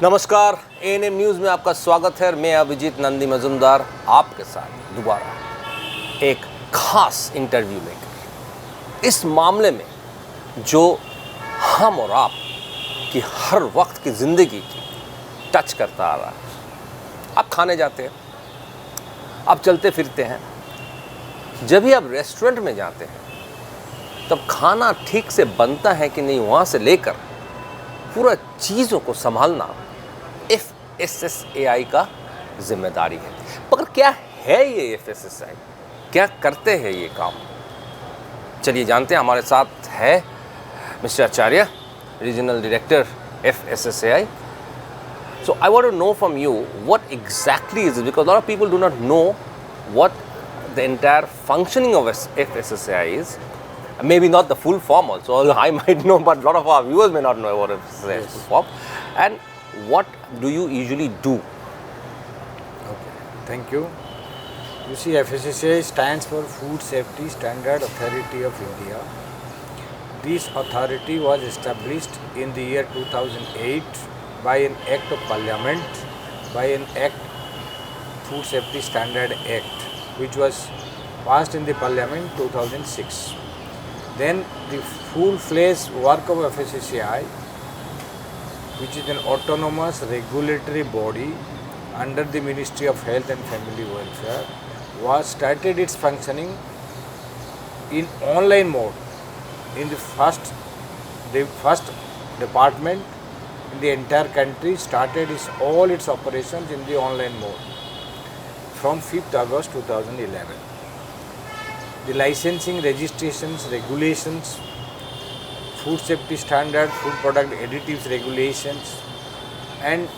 नमस्कार, ANM news में आपका स्वागत है। मैं अभिजीत नंदी मजुमदार आपके साथ दोबारा एक खास इंटरव्यू लेकर इस मामले में जो हम और आप की हर वक्त की ज़िंदगी की टच करता आ रहा है। आप खाने जाते हैं, आप चलते फिरते हैं, जब भी आप रेस्टोरेंट में जाते हैं तब खाना ठीक से बनता है कि नहीं, वहाँ से लेकर पूरा चीज़ों को संभालना FSSAI का जिम्मेदारी है। मगर क्या है ये FSSAI, क्या करते हैं ये काम, चलिए जानते हैं। हमारे साथ है mister Acharya, regional director FSSAI. So I want to know from you what exactly is it, because a lot of people do not know what the entire functioning of FSSAI is. Maybe not the full form also. I might know, but a lot of our viewers may not know what FSSAI is full form. And what do you usually do? Okay, thank you. You see, FSSAI stands for Food Safety Standard Authority of India. This authority was established in the year 2008 by an Act of Parliament, by an Act, Food Safety Standard Act, which was passed in the Parliament 2006. Then the full-fledged work of FSSAI, which is an autonomous regulatory body under the Ministry of Health and Family Welfare, was started its functioning in online mode. In the first department in the entire country started all its operations in the online mode from 5th August 2011. The licensing, registrations, regulations, food safety standard, food product additives regulations, and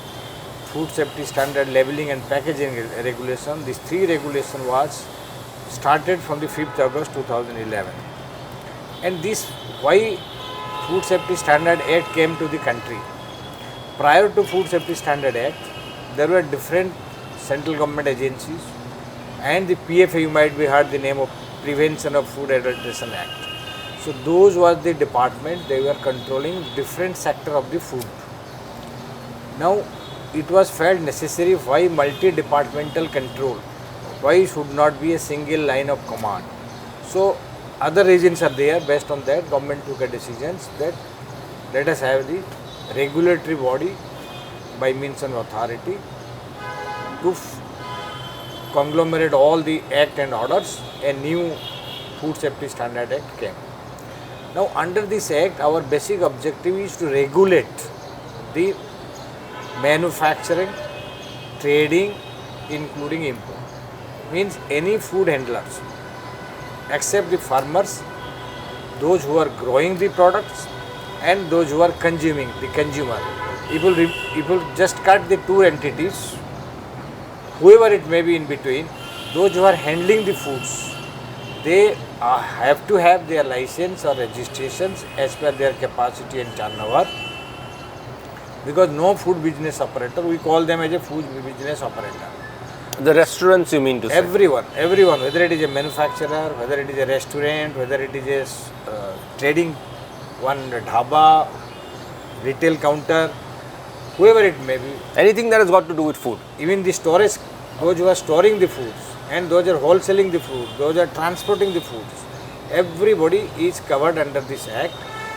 food safety standard labeling and packaging regulation, these three regulations was started from the 5th August 2011. And this, why Food Safety Standard Act came to the country. Prior to Food Safety Standard Act, there were different central government agencies, and the PFA, you might be heard the name of Prevention of Food Adulteration Act. So those was the department, they were controlling different sector of the food. Now it was felt necessary, why multi-departmental control, why should not be a single line of command. So other reasons are there. Based on that, government took a decision that let us have the regulatory body by means of authority to conglomerate all the act and orders. A new Food Safety Standard Act came. Now under this act, our basic objective is to regulate the manufacturing, trading, including import. Means any food handlers except the farmers, those who are growing the products and those who are consuming, the consumer. It will just cut the two entities, whoever it may be in between, those who are handling the foods, they have to have their license or registrations as per their capacity and turnover, because no food business operator, we call them as a food business operator. The restaurants, you mean to say? Everyone, whether it is a manufacturer, whether it is a restaurant, whether it is a trading, one dhaba, retail counter, whoever it may be. Anything that has got to do with food. Even the storage, those who are storing the foods, and those who are wholesaling the food, those who are transporting the foods, everybody is covered under this act.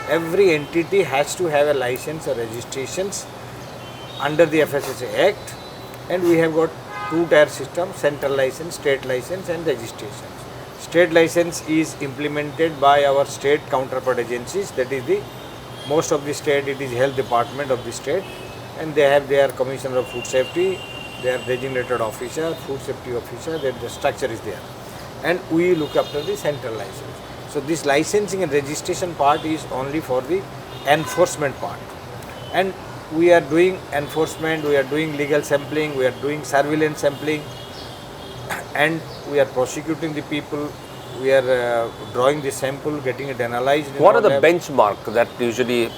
Every entity has to have a license or registrations under the FSSAI Act, and we have got two-tier system, central license, state license and registrations. State license is implemented by our state counterpart agencies, that is the most of the state, it is health department of the state, and they have their commissioner of food safety, their designated officer, food safety officer, the structure is there, and we look after the central license. So this licensing and registration part is only for the enforcement part, and we are doing enforcement, we are doing legal sampling, we are doing surveillance sampling, and we are prosecuting the people, we are drawing the sample, getting it analyzed. What are the benchmark that usually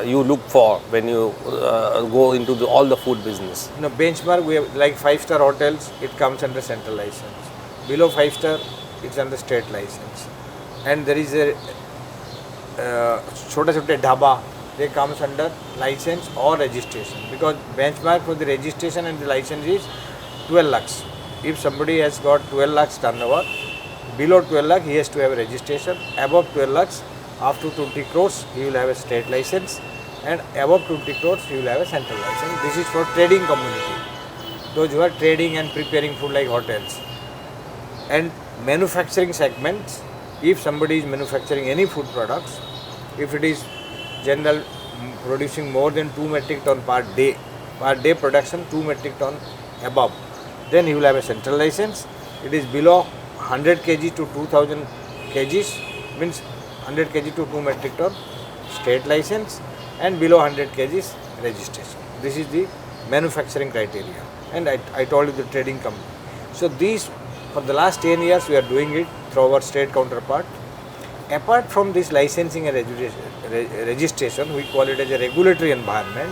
you look for when you go into all the food business? Benchmark, we have like 5-star hotels, it comes under central license. Below 5-star, it's under state license. And there is a छोटे छोटे dhaba, they comes under license or registration, because benchmark for the registration and the license is 12 lakhs. If somebody has got 12 lakhs turnover, below 12 lakh he has to have a registration, above 12 lakhs up to 20 crores he will have a state license, and above 20 crores he will have a central license. This is for trading community, those who are trading and preparing food like hotels. And manufacturing segments, if somebody is manufacturing any food products, if it is general producing more than 2 metric ton per day production 2 metric ton above, then he will have a central license. It is below 100 kg to 2000 kgs, means 100 kg to 2 metric ton, state license, and below 100 kgs registration. This is the manufacturing criteria, and I told you the trading company. So these, for the last 10 years we are doing it through our state counterpart. Apart from this licensing and registration, we call it as a regulatory environment.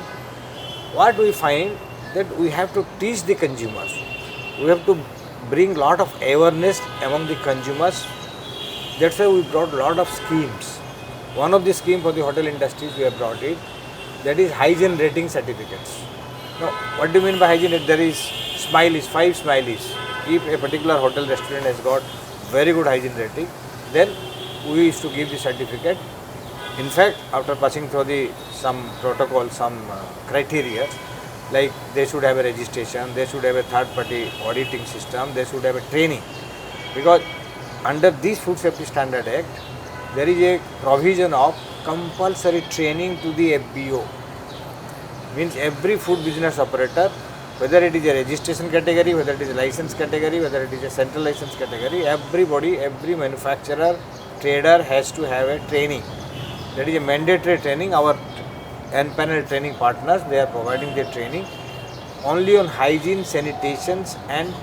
What we find that we have to teach the consumers. We have to bring lot of awareness among the consumers. That's why we brought lot of schemes. One of the scheme for the hotel industries we have brought it, that is hygiene rating certificates. Now, what do you mean by hygiene? There is smileys, 5 smileys. If a particular hotel restaurant has got very good hygiene rating, then we used to give the certificate. In fact, after passing through some protocol, some criteria, like they should have a registration, they should have a third party auditing system, they should have a training. Because under this Food Safety Standard Act, there is a provision of compulsory training to the FBO. Means every food business operator, whether it is a registration category, whether it is a license category, whether it is a central license category, everybody, every manufacturer, trader has to have a training. That is a mandatory training. Our panel training partners, they are providing their training only on hygiene, sanitations and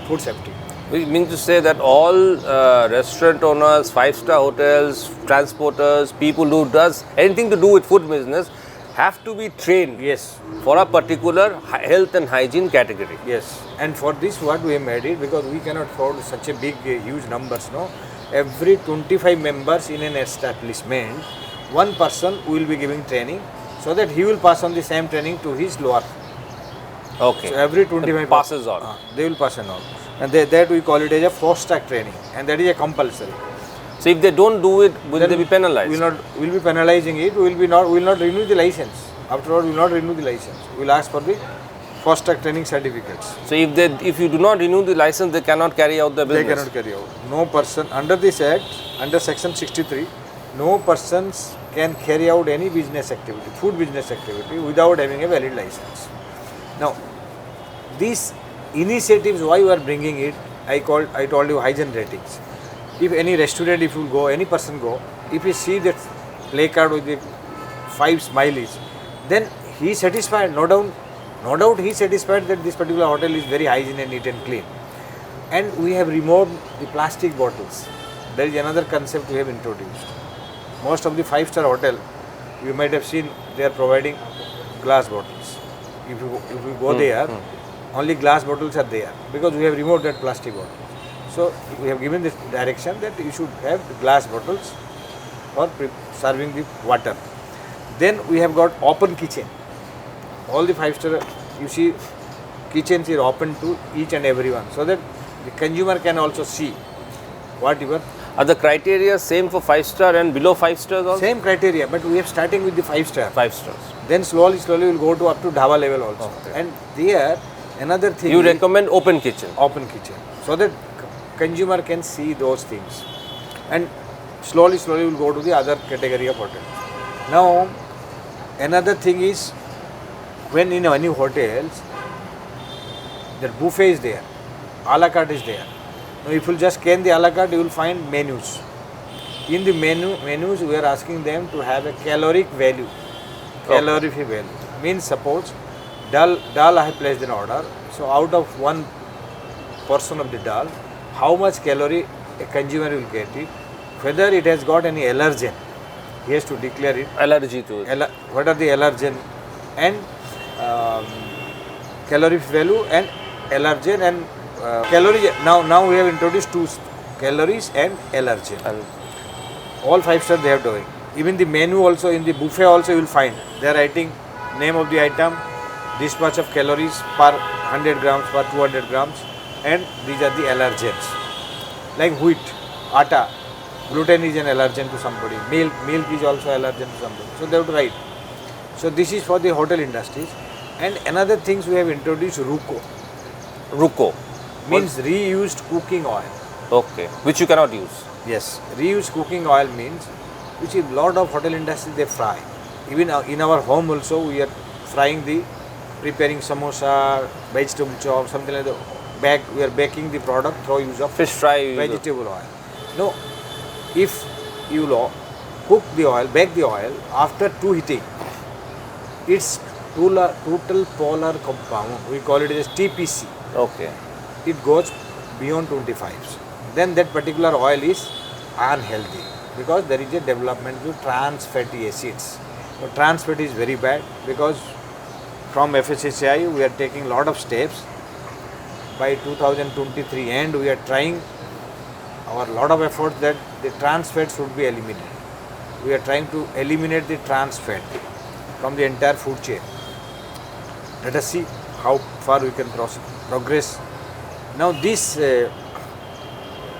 food safety. We mean to say that all restaurant owners, 5-star hotels, transporters, people who does anything to do with food business have to be trained. Yes. For a particular health and hygiene category. Yes. And for this what we have made it, because we cannot afford such a big, huge numbers, no. Every 25 members in an establishment, one person will be giving training, so that he will pass on the same training to his lower. Okay. So every 25 passes on. They will pass on. And that we call it as a fast-track training, and that is a compulsory. So if they don't do it, will they be penalized? We'll be penalizing it. We will not renew the license. After all, we will not renew the license. We will ask for the fast-track training certificates. So if you do not renew the license, they cannot carry out the business. They cannot carry out. No person under this act, under section 63, no persons can carry out any business activity, food business activity, without having a valid license. Now, these initiatives, why we are bringing it, I told you hygiene ratings. If any restaurant, if you go, any person go, if you see that placard with the 5 smileys, then he is satisfied, no doubt he is satisfied that this particular hotel is very hygiene and neat and clean. And we have removed the plastic bottles. There is another concept we have introduced. Most of the 5-star hotel, you might have seen, they are providing glass bottles. If you go there, only glass bottles are there, because we have removed that plastic bottle. So we have given this direction that you should have the glass bottles for serving the water. Then we have got open kitchen. All the 5-star, you see, kitchens are open to each and everyone, so that the consumer can also see whatever. Are the criteria same for 5-star and below 5 stars also? Same criteria, but we are starting with the 5-star. 5 stars. Then slowly we will go to up to dhaba level also. Okay. And there, another thing. You recommend open kitchen? Open kitchen, so that consumer can see those things. And slowly we will go to the other category of hotel. Now, another thing is, when in any hotels, the buffet is there, a la carte is there. Now, if you just scan the a la carte, you will find menus. In the menus, we are asking them to have a caloric value. Calorific value means, suppose dal I have placed an order. So out of one portion of the dal, how much calorie a consumer will get it, whether it has got any allergen, he has to declare it. Allergy to it. What are the allergen and calorific value and allergen and calories. Now we have introduced 2 calories and allergen. All 5 stars they are doing. Even the menu also, in the buffet also you will find, they are writing name of the item, this much of calories per 100 grams, per 200 grams, and these are the allergens. Like wheat, atta, gluten is an allergen to somebody, milk is also allergen to somebody. So they have to write. So this is for the hotel industries. And another things we have introduced, RUCO. RUCO Means reused cooking oil. okay, which you cannot use. Yes, reused cooking oil means, which is lot of hotel industry they fry. Even in our home also we are frying preparing samosa, vegetable chop, something like that. We are baking the product through use of Fish fry you use. vegetable oil. No, if you cook the oil, bake the oil, after 2 heating, its total polar compound, we call it as TPC, Okay. it goes beyond 25. Then that particular oil is unhealthy because there is a development of trans fatty acids. So trans fat is very bad because from FSSAI we are taking lot of steps. By 2023 end we are trying our lot of efforts that the trans fat should be eliminated. We are trying to eliminate the trans fat from the entire food chain. Let us see how far we can progress. Now this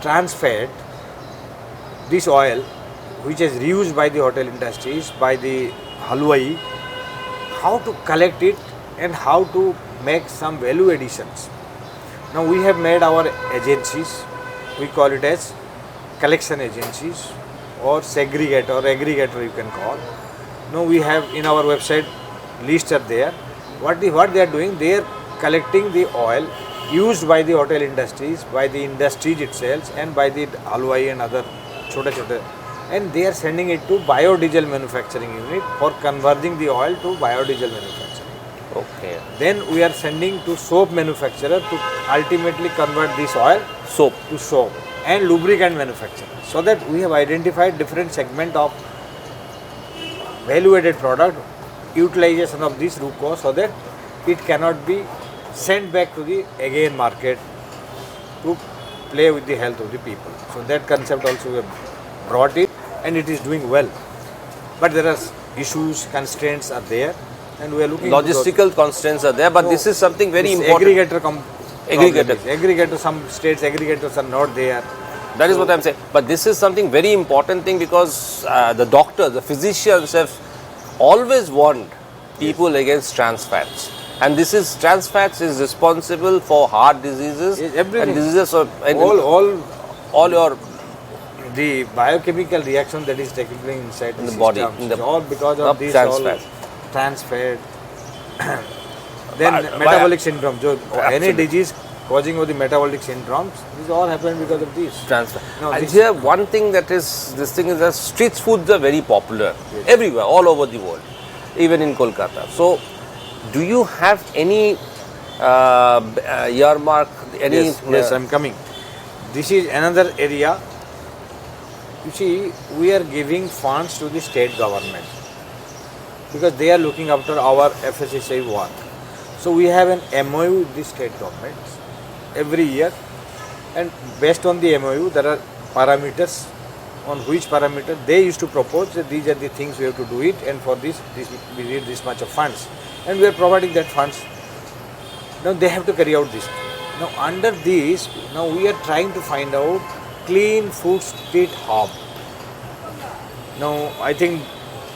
trans fat, this oil which is reused by the hotel industries, by the halwai, how to collect it and how to make some value additions. Now we have made our agencies, we call it as collection agencies or segregator or aggregator you can call. Now we have in our website lists are there. What they are doing, they are collecting the oil used by the hotel industries, by the industries itself and by the halwai and other chota, and they are sending it to biodiesel manufacturing unit for converting the oil to biodiesel manufacturing. Okay. Then we are sending to soap manufacturer to ultimately convert this oil Soap. to soap and lubricant manufacturer. So that we have identified different segment of value added product, utilization of this RUCO so that it cannot be sent back to the again market to play with the health of the people. So that concept also we have brought it and it is doing well. But there are issues, constraints are there and we are looking Logistical constraints are there, but So, this is something very this important. Aggregator, some states aggregators are not there. That is what I'm saying. But this is something very important thing because the doctors, the physicians have always warned people against trans fats. And this is trans fats is responsible for heart diseases Yes, everything. and diseases of and all your the biochemical reaction that is taking place inside In the the body, systems, in the- it's all because of of this trans all fat. trans fat. Then But- metabolic syndrome. So any Absolutely. disease causing of the metabolic syndromes, these all happen because of this. trans fat. No, And this- here one thing that is, this thing is that street foods are very popular everywhere, all over the world, even in Kolkata. So do you have any earmark, any Yes, I'm coming. This is another area. You see, we are giving funds to the state government because they are looking after our FSSAI work. So we have an MOU with the state governments every year, and based on the MOU, there are parameters on which parameter they used to propose that these are the things we have to do it, and for this we need this much of funds, and we are providing that funds. Now they have to carry out this. Now under this, now we are trying to find out clean food street hub. Now I think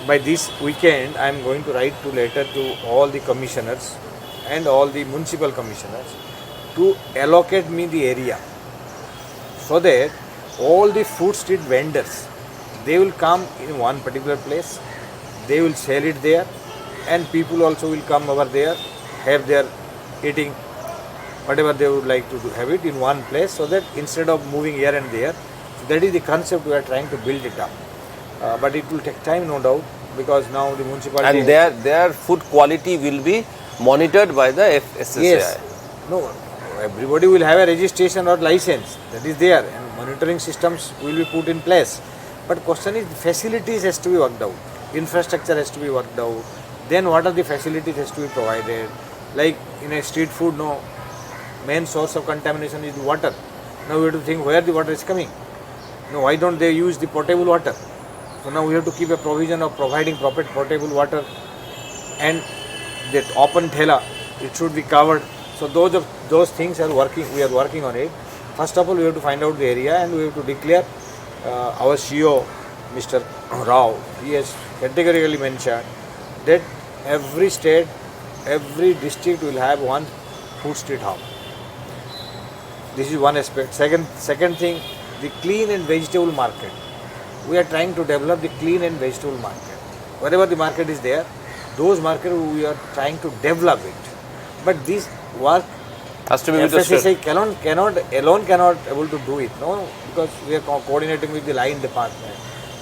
by this weekend I am going to write to letter to all the commissioners and all the municipal commissioners to allocate me the area so that all the food street vendors, they will come in one particular place, they will sell it there, and people also will come over there, have their eating whatever they would like to do, have it in one place, so that instead of moving here and there. That is the concept we are trying to build it up, but it will take time, no doubt, because now the municipality and their food quality will be monitored by the FSSAI. Yes. No, everybody will have a registration or license that is there, and monitoring systems will be put in place. But question is, facilities has to be worked out, infrastructure has to be worked out. Then what are the facilities has to be provided? Like in a street food, no, main source of contamination is the water. Now we have to think where the water is coming. No, why don't they use the potable water? So now we have to keep a provision of providing proper potable water, and that open thela, it should be covered. So those things are working. We are working on it. First of all, we have to find out the area, and we have to declare. Our CEO, Mr. Rao, he has categorically mentioned that every state, every district will have one food street hub. This is one aspect. Second thing, the clean and vegetable market. We are trying to develop the clean and vegetable market. Wherever the market is there, those markets we are trying to develop it. But this work has to be with the FSSAI cannot able to do it, no, because we are coordinating with the line department,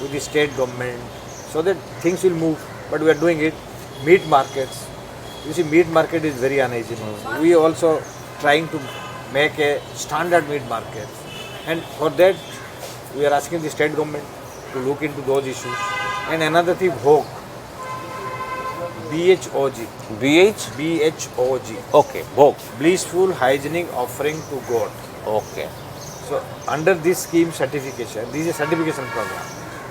with the state government, so that things will move. But we are doing it. Meat markets. You see, meat market is very unhygienic. We also trying to make a standard meat market, and for that we are asking the state government to look into those issues. And another thing, Bhog. BHOG. BHOG. Okay, Bhog. Blissful hygienic offering to God. Okay. So under this scheme certification, this is a certification program.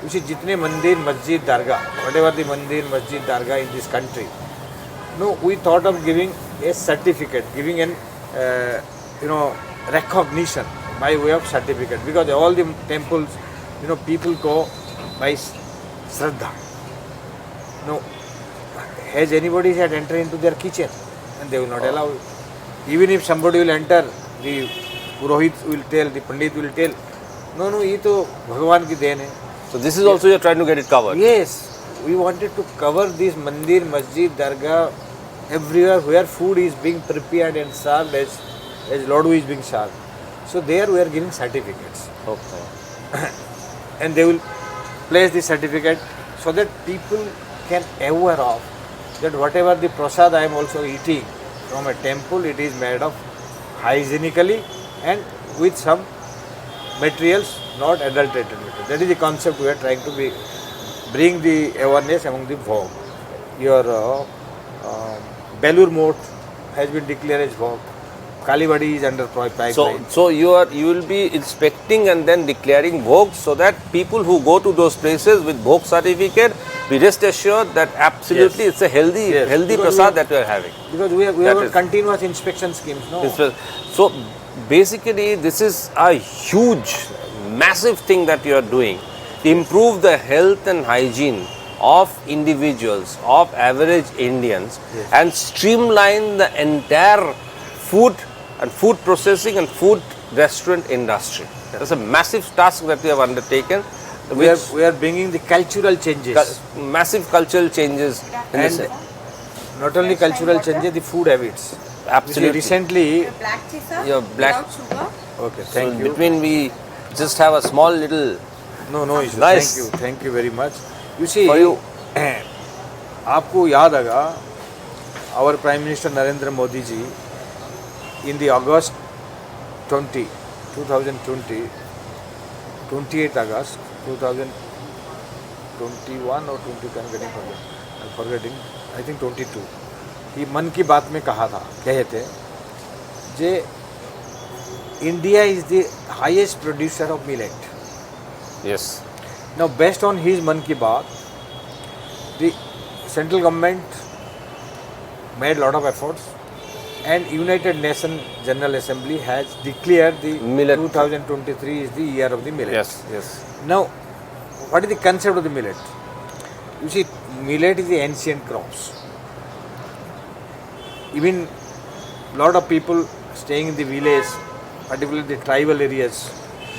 You see, jitne mandir, masjid, dargah, whatever the mandir, masjid, dargah in this country, no, we thought of giving a certificate, giving an recognition by way of certificate, because all the temples, people go by Shraddha. No, has anybody had entered into their kitchen, and they will not allow it. Even if somebody will enter, the Purohit will tell, the Pandit will tell, no, ये तो भगवान की then है. So this is also you are trying to get it covered. Yes, we wanted to cover this mandir, masjid, dargah, everywhere where food is being prepared and served as Lord is being served. So there we are giving certificates. Okay. And they will place the certificate so that people can aware of that whatever the prasad I am also eating from a temple, it is made of hygienically and with some materials not adulterated with it. That is the concept we are trying to bring the awareness among the Bhog. Your Belur Moat has been declared as Bhog. Kalibadi is under pipeline. So you will be inspecting and then declaring Bhog, so that people who go to those places with Bhog certificate, be rest assured that absolutely it's a healthy prasad that we are having. Because we have continuous inspection schemes. No? So basically this is a huge, massive thing that you are doing to improve the health and hygiene of individuals, of average Indians, and streamline the entire food and food processing and food restaurant industry. That's a massive task that we have undertaken. We are bringing the cultural changes. Massive cultural changes. And not only cultural changes, the food habits. Absolutely. Recently, black tea, sir? Your black Without sugar? okay, thank so you. Between we just have a small little. No issue. Nice. Thank you very much. You see, For you. आपको याद होगा, our Prime Minister Narendra Modi ji, in the August 2020, 28th August 2021 or 22, I'm forgetting, I think 22, he मन की बात में कहा था, कहे थे, जे India is the highest producer of millet. Yes. Now, based on his Man Ki Baat, the central government made a lot of efforts, and United Nations General Assembly has declared the millet. 2023 is the year of the millet. Yes. Now, what is the concept of the millet? You see, millet is the ancient crops. Even lot of people staying in the village, particularly the tribal areas,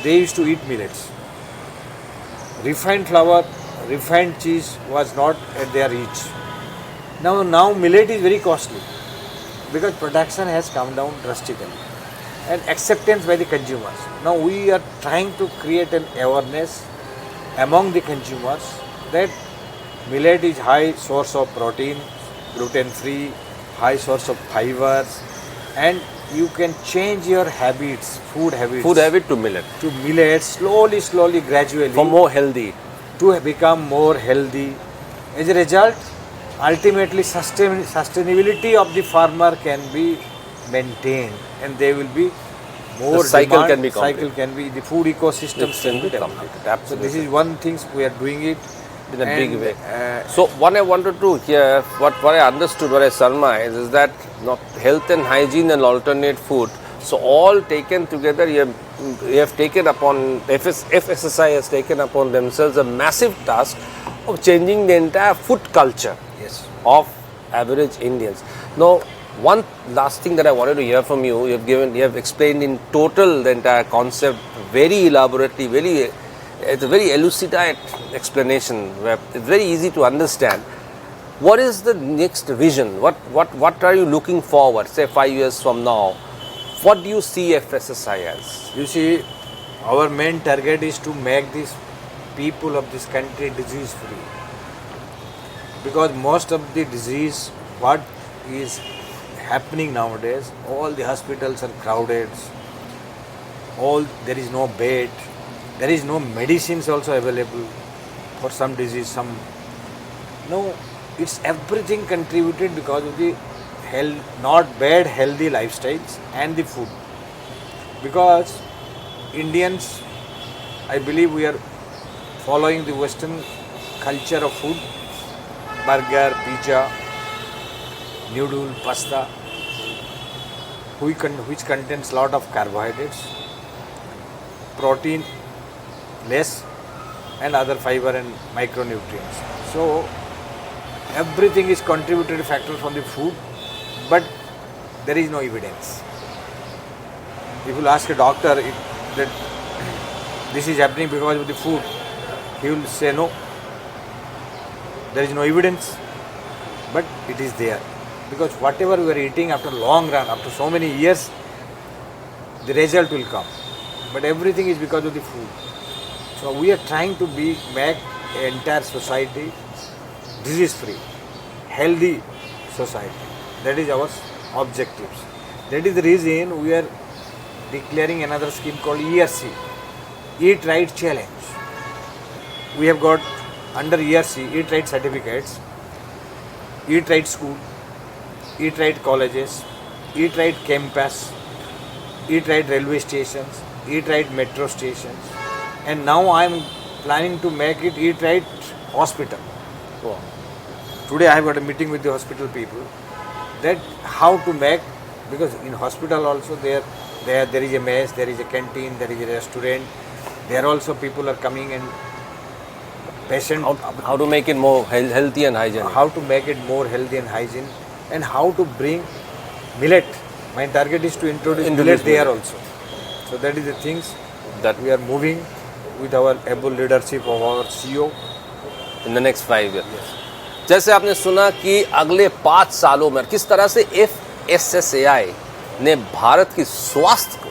they used to eat millets. Refined flour, refined cheese was not at their reach. Now millet is very costly because production has come down drastically and acceptance by the consumers. Now we are trying to create an awareness among the consumers that millet is high source of protein, gluten free, high source of fibers, and you can change your habits, food habit to millet. To millet slowly, gradually. For more healthy. To become more healthy. As a result, ultimately sustainability of the farmer can be maintained, and they will be more The cycle demand, can be cycle can be, the food ecosystems can be developed. completed. So Absolutely. this is one thing we are doing it In a big and, way. So what I wanted to hear, what I understood, what I surmise is that health and hygiene and alternate food, so all taken together, you have taken upon, FSSAI has taken upon themselves a massive task of changing the entire food culture yes. of average Indians. Now, one last thing that I wanted to hear from you, you have explained in total the entire concept very elaborately, it's a very elucidate explanation, where it's very easy to understand. What is the next vision? What are you looking forward, say 5 years from now? What do you see FSSAI as? You see, our main target is to make these people of this country disease free. Because most of the disease, what is happening nowadays, all the hospitals are crowded, there is no bed, there is no medicines also available for some disease, it's everything contributed because of the not bad healthy lifestyles and the food. Because Indians, I believe we are following the Western culture of food, burger, pizza, noodle, pasta, which contains lot of carbohydrates, protein less, and other fiber and micronutrients. So everything is contributed factor from the food, but there is no evidence. If you ask a doctor that this is happening because of the food, he will say no, there is no evidence, but it is there. Because whatever we are eating after long run, after so many years, the result will come. But everything is because of the food. So we are trying to make the entire society disease free, healthy society. That is our objectives. That is the reason we are declaring another scheme called ERC, Eat Right Challenge. We have got under ERC, Eat Right certificates, Eat Right School, Eat Right colleges, Eat Right campus, Eat Right railway stations, Eat Right metro stations, and now I am planning to make it Eat Right hospital. Wow. Today I have got a meeting with the hospital people that how to make, because in hospital also there is a mess, there is a canteen, there is a restaurant, there also people are coming and patient. How to make it more healthy and hygienic? How to make it more healthy and hygiene, and how to bring millet. My target is to introduce millet there also. So that is the things that we are moving with our able leadership of our CEO in the next 5 years. जैसे आपने सुना कि अगले 5 सालों में किस तरह से FSSAI ने भारत की स्वास्थ्य को,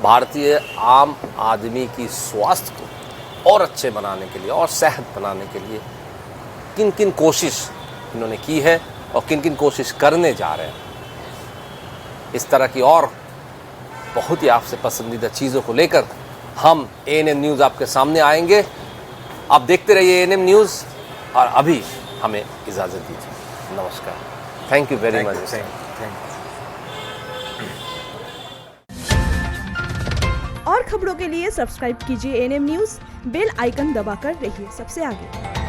भारतीय आम आदमी की स्वास्थ्य को और अच्छे बनाने के लिए और सेहत बनाने के लिए किन किन कोशिश इन्होंने की है और किन किन कोशिश करने जा रहे हैं, इस तरह की और बहुत ही आपसे पसंदीदा चीज़ों को लेकर हम एएनएम न्यूज़ आपके सामने आएंगे। आप देखते रहिए एएनएम न्यूज़ और अभी हमें इजाज़त दीजिए। नमस्कार। Thank you very much. और खबरों के लिए सब्सक्राइब कीजिए एएनएम न्यूज़, बेल आइकन दबाकर रहिए सबसे आगे।